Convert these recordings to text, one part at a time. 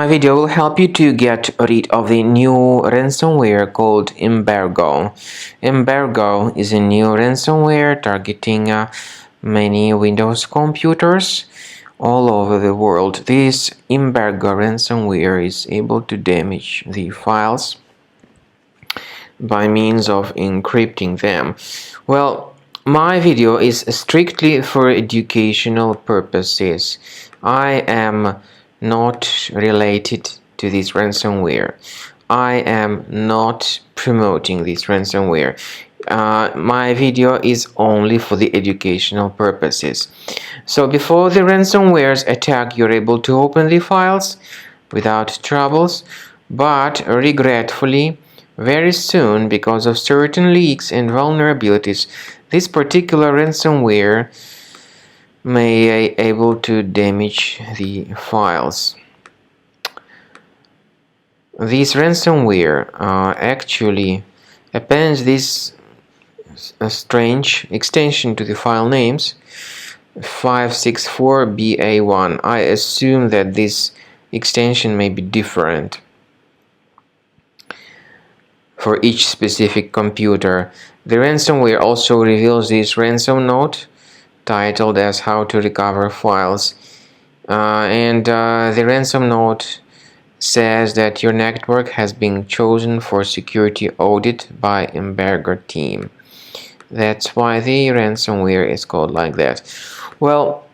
My video will help you to get rid of the new ransomware called EMBARGO. EMBARGO is a new ransomware targeting many Windows computers all over the world. This EMBARGO ransomware is able to damage the files by means of encrypting them. Well, my video is strictly for educational purposes. I am not related to this ransomware. I am not promoting this ransomware. My video is only for the educational purposes. So before the ransomware's attack, you're able to open the files without troubles, but regretfully, very soon, because of certain leaks and vulnerabilities, this particular ransomware may be able to damage the files. This ransomware actually appends this strange extension to the file names 564BA1. I assume that this extension may be different for each specific computer. The ransomware also reveals this ransom note titled as How to Recover Files, and the ransom note says that your network has been chosen for security audit by EMBARGO Team. That's why the ransomware is called like that. Well,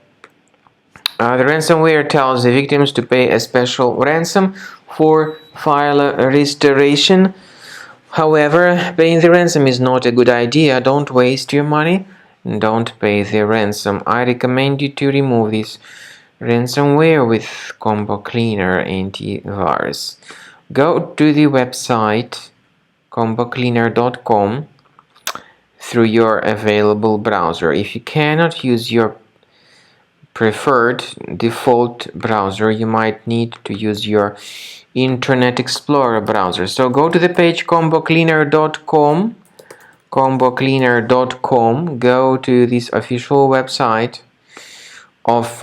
the ransomware tells the victims to pay a special ransom for file restoration. However, paying the ransom is not a good idea. Don't waste your money. Don't pay the ransom. I recommend you to remove this ransomware with Cleaner Antivirus. Go to the website combocleaner.com through your available browser. If you cannot use your preferred default browser, you might need to use your Internet Explorer browser. So go to the page combocleaner.com. combocleaner.com. Go to this official website of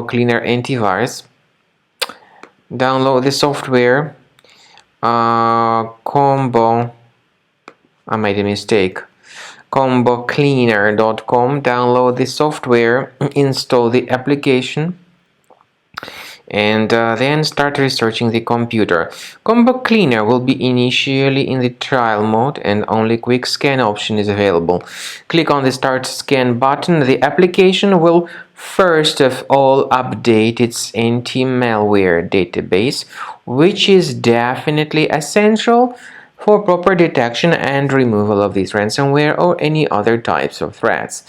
Cleaner Antivirus. Download the software. I made a mistake. combocleaner.com. Download the software, install the application, and then start researching the computer. Cleaner will be initially in the trial mode and only quick scan option is available. Click on the Start Scan button. The application will first of all update its anti-malware database, which is definitely essential for proper detection and removal of this ransomware or any other types of threats.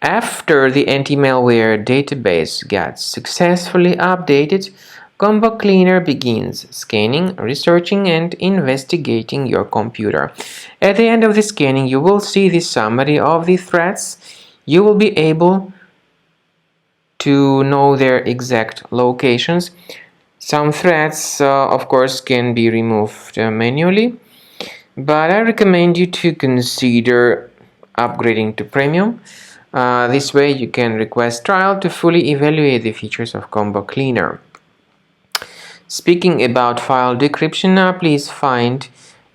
After the anti-malware database gets successfully updated, Cleaner begins scanning, researching, and investigating your computer. At the end of the scanning, you will see the summary of the threats. You will be able to know their exact locations. Some threats, of course, can be removed manually, but I recommend you to consider upgrading to Premium. This way you can request trial to fully evaluate the features of Cleaner. Speaking about file decryption, please find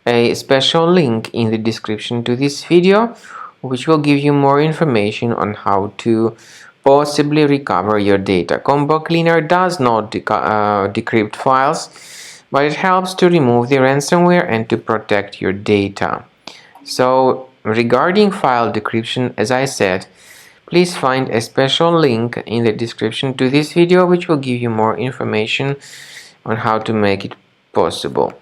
a special link in the description to this video, which will give you more information on how to possibly recover your data. Cleaner does not decrypt files, but it helps to remove the ransomware and to protect your data. So regarding file decryption, as I said, please find a special link in the description to this video, which will give you more information on how to make it possible.